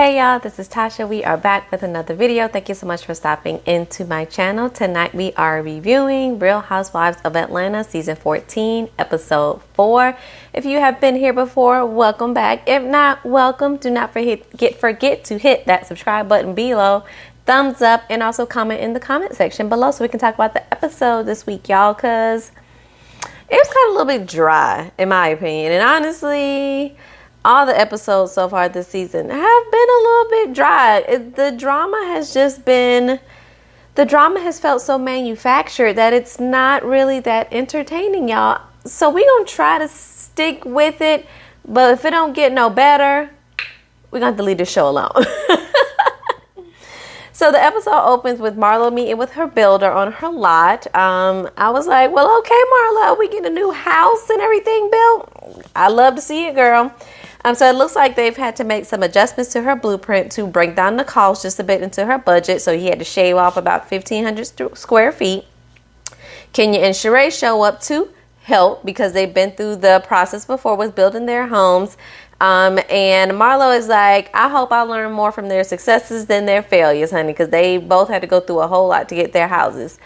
Hey y'all, this is Tasha. We are back with another video. Thank you so much for stopping into my channel. Tonight we are reviewing Real Housewives of Atlanta season 14 episode 4. If you have been here before, welcome back. If not, welcome. Do not forget to hit that subscribe button below, thumbs up, and also comment in the comment section below so we can talk about the episode this week, y'all, because it was kind of a little bit dry in my opinion. And honestly, all the episodes so far this season have been a little bit dry. The drama has felt so manufactured that it's not really that entertaining, y'all. So we gonna try to stick with it, but if it don't get no better, we're gonna have to leave the show alone. So the episode opens with Marlo meeting with her builder on her lot. I was like, well, okay, Marlo, we get a new house and everything built. I love to see it, girl. So it looks like they've had to make some adjustments to her blueprint to bring down the cost just a bit into her budget. So he had to shave off about 1,500 square feet. Kenya and Sheree show up to help because they've been through the process before with building their homes. And Marlo is like, I hope I learn more from their successes than their failures, honey, because they both had to go through a whole lot to get their houses.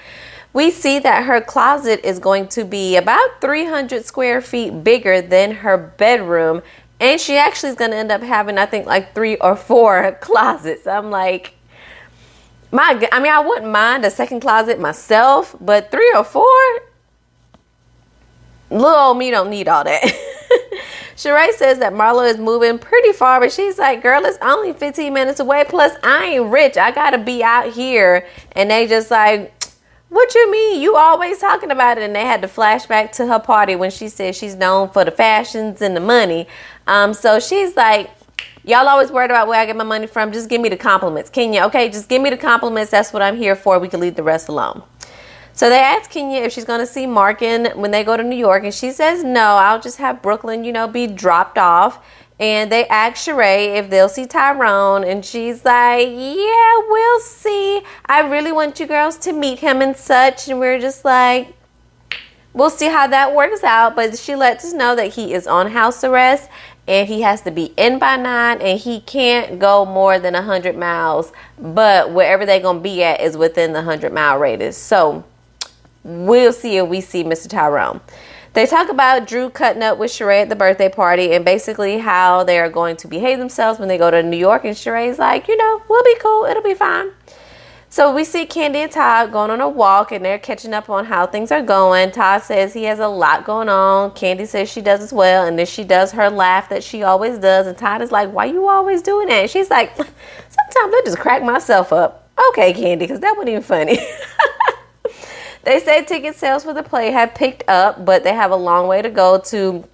We see that her closet is going to be about 300 square feet bigger than her bedroom. And she actually is going to end up having, I think, like 3 or 4 closets. I'm like, I wouldn't mind a second closet myself, but 3 or 4? Little old me don't need all that. Sheree says that Marlo is moving pretty far, but she's like, girl, it's only 15 minutes away. Plus, I ain't rich. I got to be out here. And they just like, what you mean? You always talking about it. And they had to flashback to her party when she said she's known for the fashions and the money. So she's like, y'all always worried about where I get my money from. Just give me the compliments. Kenya, okay, just give me the compliments. That's what I'm here for. We can leave the rest alone. So they ask Kenya if she's going to see Markin when they go to New York. And she says, no, I'll just have Brooklyn, be dropped off. And they ask Sheree if they'll see Tyrone. And she's like, yeah, we'll see. I really want you girls to meet him and such. And we're just like, we'll see how that works out. But she lets us know that he is on house arrest. And he has to be in by 9. And he can't go more than 100 miles. But wherever they're going to be at is within the 100-mile radius. So we'll see if we see Mr. Tyrone. They talk about Drew cutting up with Sheree at the birthday party and basically how they are going to behave themselves when they go to New York. And Sheree's like, we'll be cool. It'll be fine. So we see Kandi and Todd going on a walk and they're catching up on how things are going. Todd says he has a lot going on. Kandi says she does as well. And then she does her laugh that she always does. And Todd is like, why you always doing that? And she's like, sometimes I just crack myself up. Okay, Kandi, because that wasn't even funny. They say ticket sales for the play have picked up, but they have a long way to go to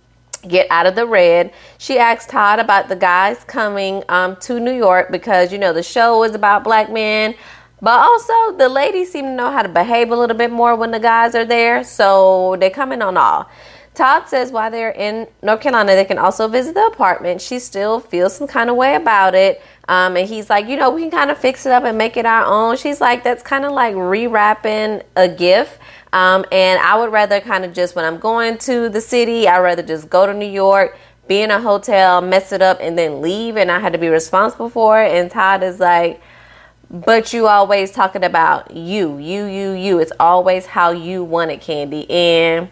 get out of the red. She asks Todd about the guys coming to New York because, the show is about black men. But also the ladies seem to know how to behave a little bit more when the guys are there. So they come in on all. Todd says while they're in North Carolina, they can also visit the apartment. She still feels some kind of way about it. And he's like, we can kind of fix it up and make it our own. She's like, that's kind of like rewrapping a gift. And I would rather kind of just when I'm going to the city, I'd rather just go to New York, be in a hotel, mess it up, and then leave. And I had to be responsible for it. And Todd is like, but you always talking about you. It's always how you want it, Kandi. And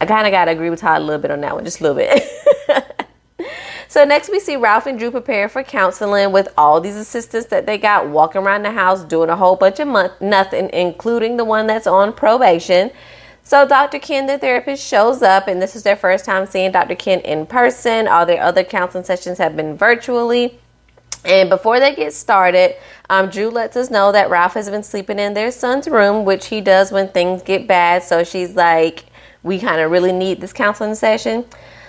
I kind of got to agree with Todd a little bit on that one, just a little bit. So next we see Ralph and Drew preparing for counseling with all these assistants that they got walking around the house doing a whole bunch of nothing, including the one that's on probation. So Dr. Ken, the therapist, shows up, and this is their first time seeing Dr. Ken in person. All their other counseling sessions have been virtually. And before they get started, Drew lets us know that Ralph has been sleeping in their son's room, which he does when things get bad. So she's like, we kind of really need this counseling session.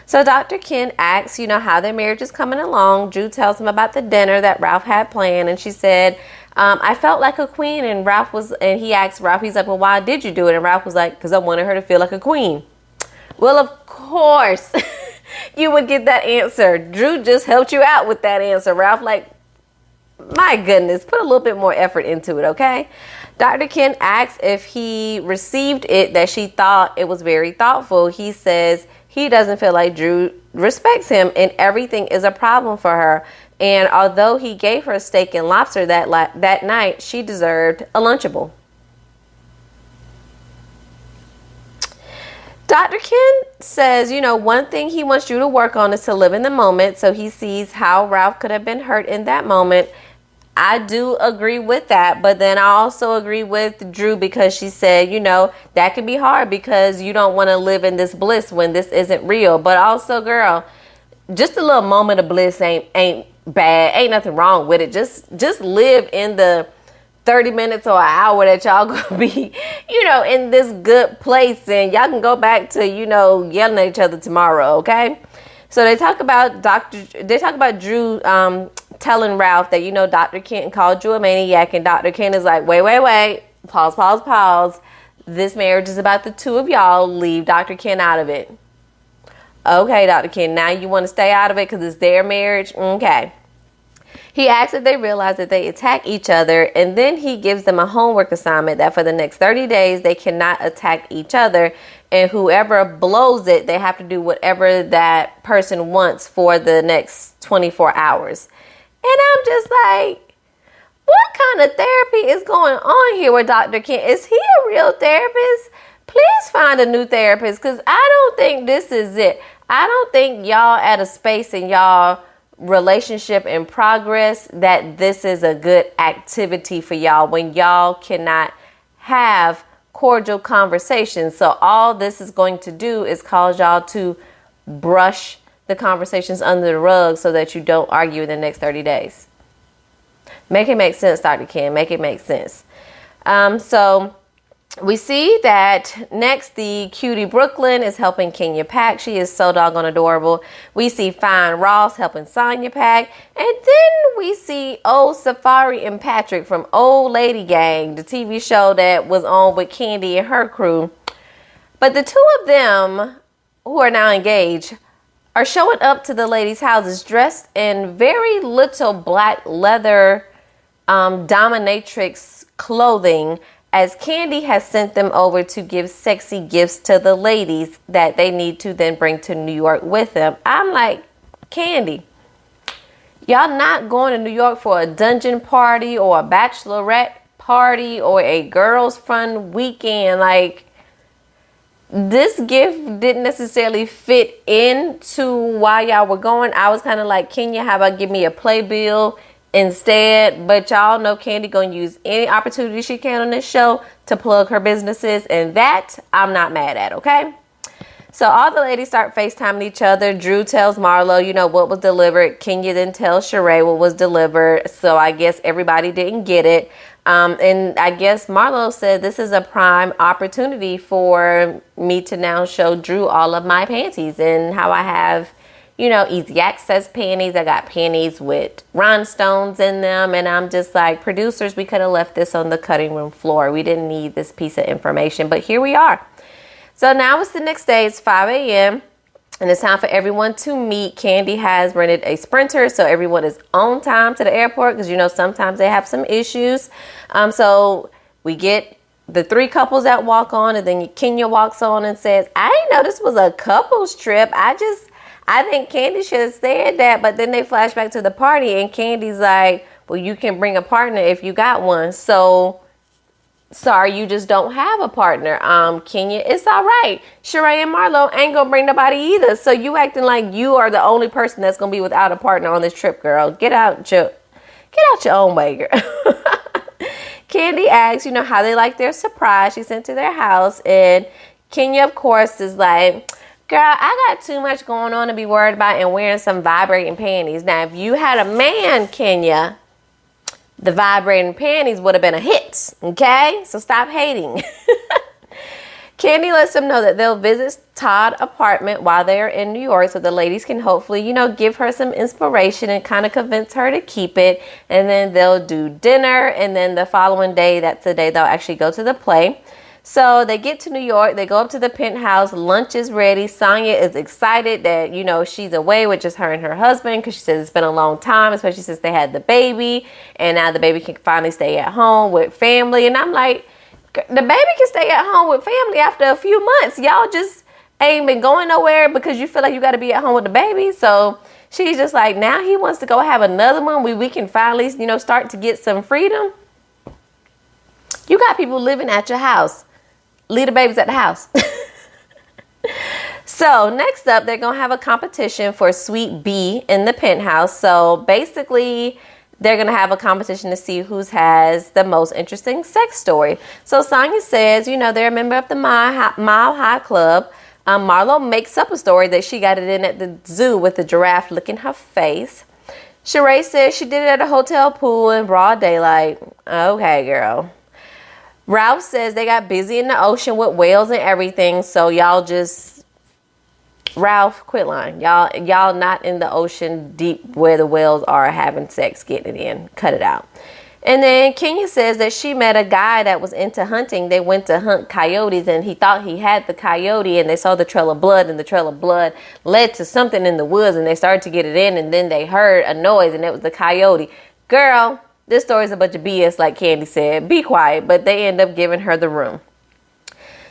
So Dr. Ken asks, how their marriage is coming along. Drew tells him about the dinner that Ralph had planned. And she said, I felt like a queen. And he asked Ralph, he's like, well, why did you do it? And Ralph was like, because I wanted her to feel like a queen. Well, of course, you would get that answer. Drew just helped you out with that answer. Ralph, like, my goodness, put a little bit more effort into it, okay? Dr. Ken asks if he received it, that she thought it was very thoughtful. He says he doesn't feel like Drew respects him and everything is a problem for her. And although he gave her steak and lobster that night, she deserved a Lunchable. Dr. Ken says, one thing he wants Drew to work on is to live in the moment. So he sees how Ralph could have been hurt in that moment. I do agree with that. But then I also agree with Drew because she said, that can be hard because you don't want to live in this bliss when this isn't real. But also, girl, just a little moment of bliss ain't bad. Ain't nothing wrong with it. Just live in the 30 minutes or an hour that y'all gonna be, in this good place, and y'all can go back to, yelling at each other tomorrow, okay? So they talk about Drew telling Ralph that, Dr. Kent called Drew a maniac, and Dr. Kent is like, wait, pause. This marriage is about the two of y'all. Leave Dr. Kent out of it. Okay, Dr. Kent, now you want to stay out of it because it's their marriage? Okay. He asks if they realize that they attack each other, and then he gives them a homework assignment that for the next 30 days, they cannot attack each other, and whoever blows it, they have to do whatever that person wants for the next 24 hours. And I'm just like, what kind of therapy is going on here with Dr. Kent? Is he a real therapist? Please find a new therapist, because I don't think this is it. I don't think y'all at a space in y'all relationship in progress that this is a good activity for y'all when y'all cannot have cordial conversations. So all this is going to do is cause y'all to brush the conversations under the rug so that you don't argue in the next 30 days. Make it make sense, Dr. Ken. Make it make sense. So we see that next, the cutie Brooklyn is helping Kenya pack. She is so doggone adorable. We see fine Ross helping Sonya pack. And then we see old Safari and Patrick from Old Lady Gang, the TV show that was on with Kandi and her crew. But the two of them, who are now engaged, are showing up to the ladies' houses dressed in very little black leather dominatrix clothing, as Kandi has sent them over to give sexy gifts to the ladies that they need to then bring to New York with them. I'm like, Kandi, y'all not going to New York for a dungeon party or a bachelorette party or a girls' fun weekend. Like, this gift didn't necessarily fit into why y'all were going. I was kind of like, Kenya, how about give me a playbill instead? But y'all know Kandi gonna use any opportunity she can on this show to plug her businesses, and that I'm not mad at, okay? So all the ladies start FaceTiming each other. Drew tells Marlo, what was delivered. Kenya then tells Sheree what was delivered. So I guess everybody didn't get it. And I guess Marlo said this is a prime opportunity for me to now show Drew all of my panties and how I have easy access panties. I got panties with rhinestones in them. And I'm just like, producers, we could have left this on the cutting room floor. We didn't need this piece of information, but here we are. So now it's the next day. It's 5 a.m. and it's time for everyone to meet. Kandi has rented a Sprinter, so everyone is on time to the airport because, sometimes they have some issues. So we get the three couples that walk on, and then Kenya walks on and says, I didn't know this was a couples trip. I think Kandi should have said that, but then they flash back to the party, and Candy's like, well, you can bring a partner if you got one. So, sorry, you just don't have a partner. Kenya, it's all right. Sheree and Marlo ain't gonna bring nobody either. So you acting like you are the only person that's gonna be without a partner on this trip, girl. Get out your own way, girl. Kandi asks, how they like their surprise she sent to their house, and Kenya, of course, is like, girl, I got too much going on to be worried about and wearing some vibrating panties. Now, if you had a man, Kenya, the vibrating panties would have been a hit, okay? So stop hating. Kandi lets them know that they'll visit Todd's apartment while they're in New York so the ladies can hopefully, give her some inspiration and kind of convince her to keep it. And then they'll do dinner, and then the following day, that's the day they'll actually go to the play. So they get to New York, they go up to the Penthouse, lunch is ready. Sonya is excited that, she's away with just her and her husband because she says it's been a long time, especially since they had the baby. And now the baby can finally stay at home with family. And I'm like, the baby can stay at home with family after a few months. Y'all just ain't been going nowhere because you feel like you got to be at home with the baby. So She's just like, now he wants to go have another one where we can finally, start to get some freedom. You got people living at your house. Leave the babies at the house. So next up, they're going to have a competition for Suite B in the Penthouse. So basically, they're going to have a competition to see who has the most interesting sex story. So Sonya says, they're a member of the Mile High Club. Marlo makes up a story that she got it in at the zoo with the giraffe licking her face. Sheree says she did it at a hotel pool in broad daylight. Okay, girl. Ralph says they got busy in the ocean with whales and everything. So y'all just... Ralph, quit lying. Y'all not in the ocean deep where the whales are having sex, getting it in. Cut it out. And then Kenya says that she met a guy that was into hunting. They went to hunt coyotes and he thought he had the coyote and they saw the trail of blood and the trail of blood led to something in the woods and they started to get it in and then they heard a noise and it was the coyote. Girl, this story is a bunch of BS like Kandi said. Be quiet, but they end up giving her the room.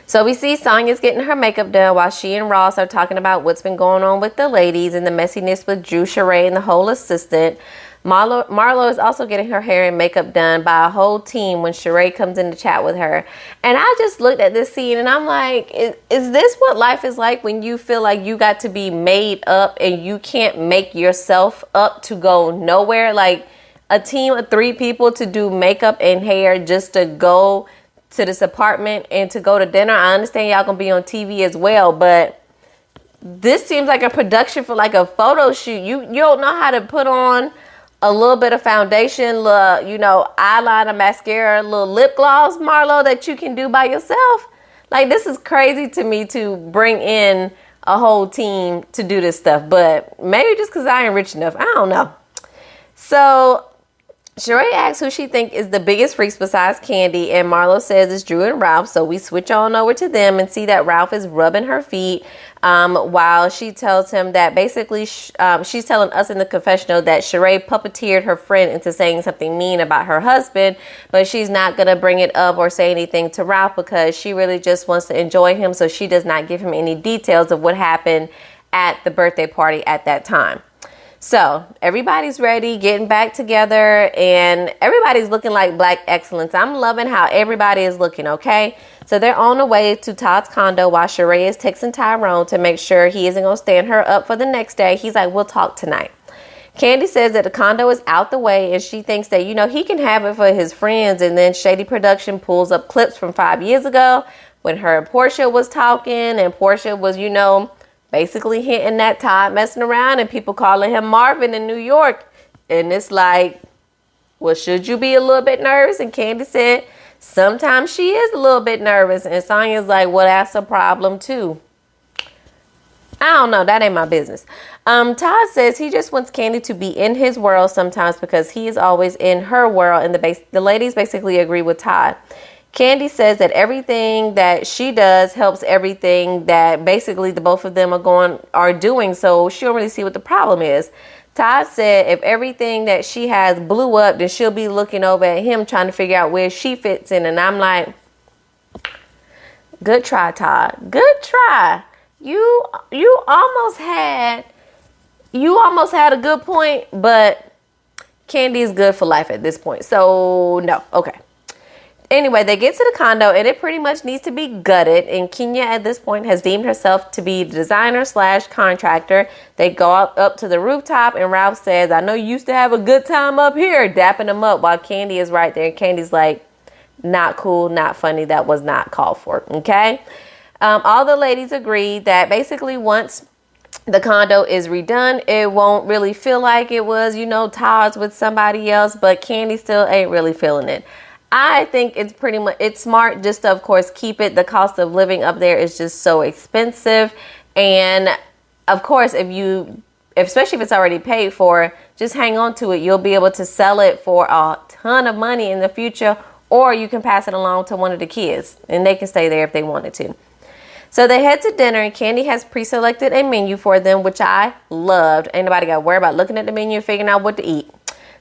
So we see Sonya's getting her makeup done while she and Ross are talking about what's been going on with the ladies and the messiness with Drew, Sheree, and the whole assistant. Marlo is also getting her hair and makeup done by a whole team when Sheree comes in to chat with her. And I just looked at this scene and I'm like, is this what life is like when you feel like you got to be made up and you can't make yourself up to go nowhere? Like a team of 3 people to do makeup and hair just to go to this apartment and to go to dinner. I understand y'all gonna be on TV as well, but this seems like a production for like a photo shoot. You don't know how to put on a little bit of foundation, eyeliner, mascara, a little lip gloss, Marlo, that you can do by yourself. Like, this is crazy to me to bring in a whole team to do this stuff. But maybe just because I ain't rich enough. I don't know. So Sheree asks who she think is the biggest freaks besides Kandi, and Marlo says it's Drew and Ralph. So we switch on over to them and see that Ralph is rubbing her feet while she tells him that basically she's telling us in the confessional that Sheree puppeteered her friend into saying something mean about her husband, but she's not going to bring it up or say anything to Ralph because she really just wants to enjoy him, so she does not give him any details of what happened at the birthday party at that time. So everybody's ready, getting back together, and everybody's looking like black excellence. I'm loving how everybody is looking, okay? So they're on the way to Todd's condo while Sheree is texting Tyrone to make sure he isn't going to stand her up for the next day. He's like, we'll talk tonight. Kandi says that the condo is out the way, and she thinks that, he can have it for his friends. And then Shady Production pulls up clips from 5 years ago when her and Portia was talking, and Portia was, basically hinting that Todd messing around and people calling him Marvin in New York. And it's like, well, should you be a little bit nervous? And Kandi said, sometimes she is a little bit nervous. And Sonya's like, well, that's a problem too. I don't know. That ain't my business. Todd says he just wants Kandi to be in his world sometimes because he is always in her world. And the ladies basically agree with Todd. Kandi says that everything that she does helps everything that basically the both of them are doing. So she don't really see what the problem is. Todd said if everything that she has blew up, then she'll be looking over at him trying to figure out where she fits in. And I'm like, good try, Todd. Good try. You almost had a good point, but Kandi is good for life at this point. So no, okay. Anyway, they get to the condo and it pretty much needs to be gutted. And Kenya at this point has deemed herself to be the designer/contractor. They go up to the rooftop and Ralph says, I know you used to have a good time up here, dapping them up while Kandi is right there. And Candy's like, not cool, not funny. That was not called for. Okay. All the ladies agree that basically once the condo is redone, it won't really feel like it was, Todd's with somebody else, but Kandi still ain't really feeling it. I think it's smart just to, of course, keep it. The cost of living up there is just so expensive. And of course, especially if it's already paid for, just hang on to it. You'll be able to sell it for a ton of money in the future, or you can pass it along to one of the kids and they can stay there if they wanted to. So they head to dinner and Kandi has pre-selected a menu for them, which I loved. Ain't nobody got to worry about looking at the menu and figuring out what to eat.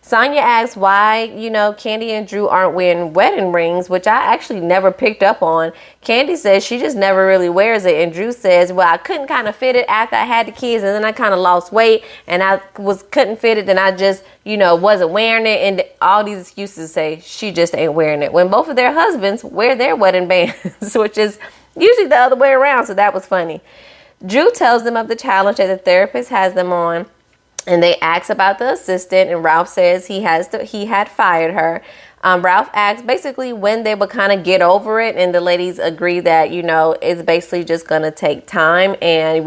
Sonya asks why, Kandi and Drew aren't wearing wedding rings, which I actually never picked up on. Kandi says she just never really wears it. And Drew says, well, I couldn't kind of fit it after I had the kids, and then I kind of lost weight and I couldn't fit it. Then I just, wasn't wearing it. And all these excuses say she just ain't wearing it, when both of their husbands wear their wedding bands, which is usually the other way around. So that was funny. Drew tells them of the challenge that the therapist has them on. And they ask about the assistant, and Ralph says he had fired her. Ralph asks basically when they would kind of get over it, and the ladies agree that, it's basically just going to take time, and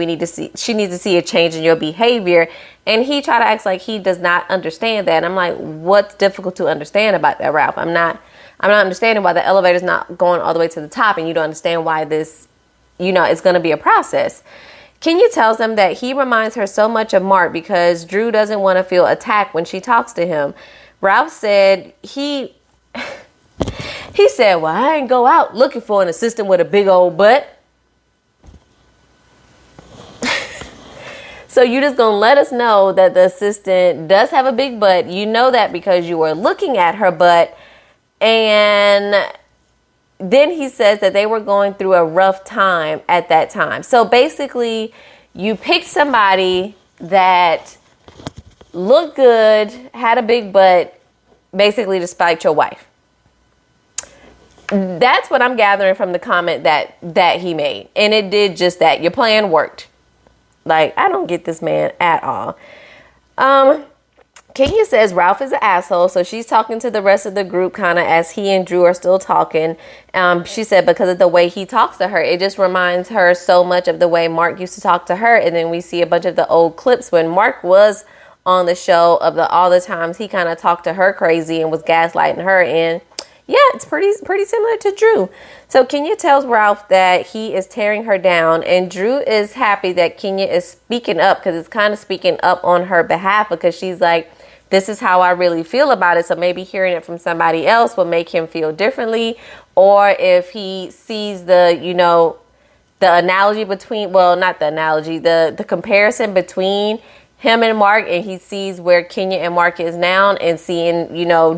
she needs to see a change in your behavior. And he tried to act like he does not understand that. And I'm like, what's difficult to understand about that, Ralph? I'm not understanding why the elevator's not going all the way to the top, and you don't understand why this, it's going to be a process. Kenya tells them that he reminds her so much of Mark because Drew doesn't want to feel attacked when she talks to him. Ralph said he said, well, I ain't go out looking for an assistant with a big old butt. So you just going to let us know that the assistant does have a big butt. You know that because you were looking at her butt. And then he says that they were going through a rough time at that time. So basically, you picked somebody that looked good, had a big butt, basically to spite your wife. That's what I'm gathering from the comment that he made. And it did just that. Your plan worked. Like, I don't get this man at all. Kenya says Ralph is an asshole, so she's talking to the rest of the group kind of as he and Drew are still talking. She said because of the way he talks to her, it just reminds her so much of the way Mark used to talk to her. And then we see a bunch of the old clips when Mark was on the show of all the times he kind of talked to her crazy and was gaslighting her. And yeah, it's pretty similar to Drew. So Kenya tells Ralph that he is tearing her down, and Drew is happy that Kenya is speaking up because it's kind of speaking up on her behalf, because she's like, this is how I really feel about it. So maybe hearing it from somebody else will make him feel differently. Or if he sees the analogy between, well, not the analogy, the comparison between him and Mark, and he sees where Kenya and Mark is now, and seeing,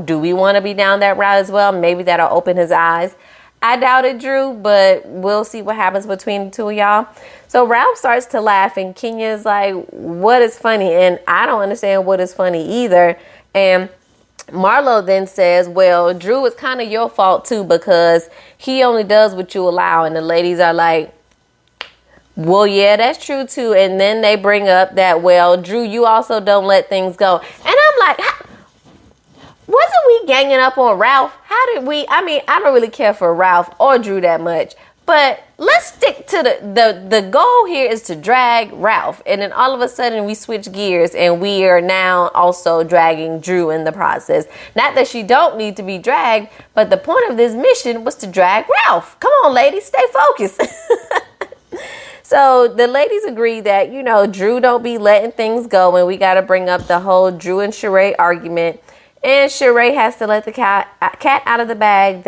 do we want to be down that route as well? Maybe that'll open his eyes. I doubt it, Drew, but we'll see what happens between the two of y'all. So Ralph starts to laugh, and Kenya's like, what is funny? And I don't understand what is funny either. And Marlo then says, well, Drew, it's kind of your fault too, because he only does what you allow. And the ladies are like, well, yeah, that's true too. And then they bring up that, well, Drew, you also don't let things go. And I'm like, wasn't we ganging up on Ralph? How did we? I mean, I don't really care for Ralph or Drew that much, but let's stick to the goal here is to drag Ralph. And then all of a sudden we switch gears and we are now also dragging Drew in the process. Not that she don't need to be dragged, but the point of this mission was to drag Ralph. Come on, ladies, stay focused. So the ladies agree that, Drew don't be letting things go, and we got to bring up the whole Drew and Sheree argument. And Sheree has to let the cat out of the bag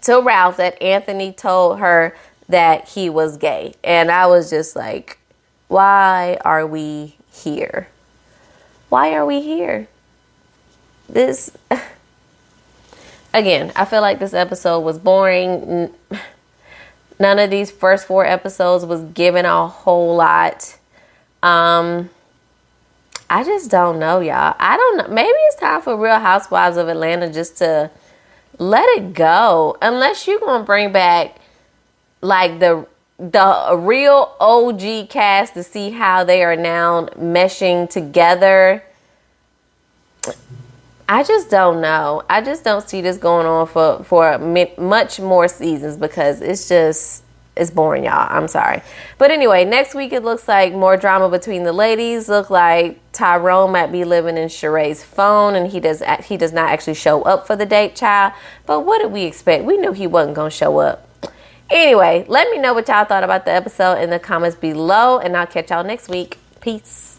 to Ralph that Anthony told her that he was gay. And I was just like, why are we here? Why are we here? Again, I feel like this episode was boring. None of these first 4 episodes was given a whole lot. I just don't know, y'all. I don't know. Maybe it's time for Real Housewives of Atlanta just to let it go. Unless you're going to bring back like the real OG cast to see how they are now meshing together. I just don't know. I just don't see this going on for much more seasons, because it's boring, y'all. I'm sorry. But anyway, next week it looks like more drama between the ladies. Look like Tyrone might be living in Sheree's phone, and he does not actually show up for the date, child. But what did we expect? We knew he wasn't going to show up. Anyway, let me know what y'all thought about the episode in the comments below, and I'll catch y'all next week. Peace.